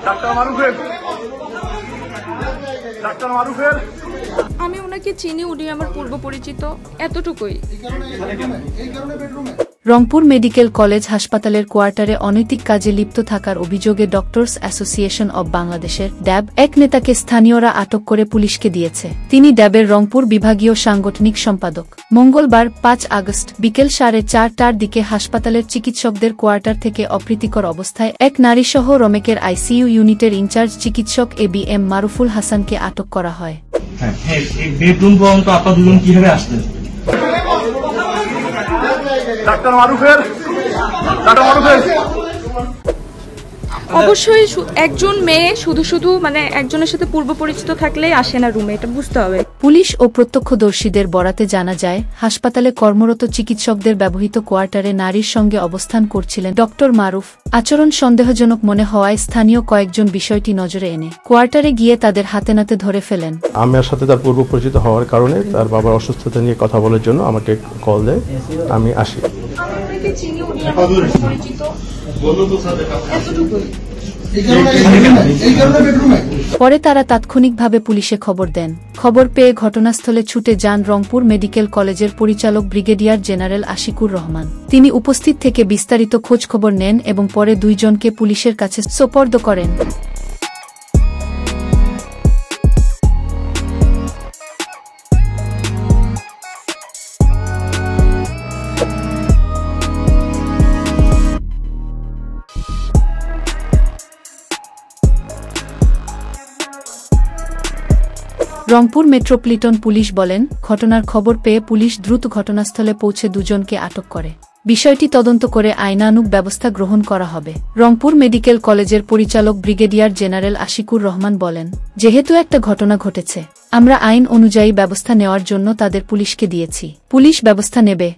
Doctor মারুফের doctor মারুফের আমি ওনাকে চিনি, উনি আমার পূর্ব পরিচিত, এতটুকুই। রংপুর মেডিকেল কলেজ হাসপাতালের কোয়ার্টারে অনৈতিক কাজে লিপ্ত থাকার অভিযোগে ডক্টরস অ্যাসোসিয়েশন অব বাংলাদেশের ড্যাব এক নেতাকে স্থানীয়রা আটক করে পুলিশকে দিয়েছে। তিনি ড্যাবের রংপুর বিভাগীয় সাংগঠনিক সম্পাদক। মঙ্গলবার ৫ আগস্ট বিকেল ৪:৩০টার দিকে হাসপাতালের চিকিৎসকদের কোয়ার্টার থেকে অপ্রীতিকর অবস্থায় এক নারীসহ রমেকের আইসিইউ ইউনিটের ইনচার্জ চিকিৎসক এবিএম মারুফুল হাসানকে আটক করা হয়। বেডরুম পর্যন্ত আপনারা দুজন কিভাবে আসলেন? ডাক্তার মারুফের অবশ্যই একজন মেয়ে শুধু শুধু মানে একজনের সাথে পূর্ব পরিচিত থাকলেই আসে না রুমে, এটা বুঝতে হবে। পুলিশ ও প্রত্যক্ষদর্শীদের বরাতে জানা যায়, হাসপাতালে কর্মরত চিকিৎসকদের ব্যবহৃত কোয়ার্টারে নারীর সঙ্গে অবস্থান করছিলেন ডক্টর মারুফ। আচরণ সন্দেহজনক মনে হওয়ায় স্থানীয় কয়েকজন বিষয়টি নজরে এনে কোয়ার্টারে গিয়ে তাদের হাতে নাতে ধরে ফেলেন। আমার সাথে তার পূর্ব পরিচিত হওয়ার কারণে তার বাবার অসুস্থতা নিয়ে কথা বলার জন্য আমাকে কল দেয়, আমি আসি। পরে তারা তাৎক্ষণিকভাবে পুলিশে খবর দেন। খবর পেয়ে ঘটনাস্থলে ছুটে যান রংপুর মেডিকেল কলেজের পরিচালক ব্রিগেডিয়ার জেনারেল আশিকুর রহমান। তিনি উপস্থিত থেকে বিস্তারিত খোঁজখবর নেন এবং পরে দুইজনকে পুলিশের কাছে সোপর্দ করেন। রংপুর মেট্রোপলিটন পুলিশ বলেন, ঘটনার খবর পেয়ে পুলিশ দ্রুত ঘটনাস্থলে পৌঁছে দুজনকে আটক করে। বিষয়টি তদন্ত করে আইনানুগ ব্যবস্থা গ্রহণ করা হবে। রংপুর মেডিকেল কলেজের পরিচালক ব্রিগেডিয়ার জেনারেল আশিকুর রহমান বলেন, যেহেতু একটা ঘটনা ঘটেছে, আমরা আইন অনুযায়ী ব্যবস্থা নেওয়ার জন্য তাদের পুলিশকে দিয়েছি। পুলিশ ব্যবস্থা নেবে।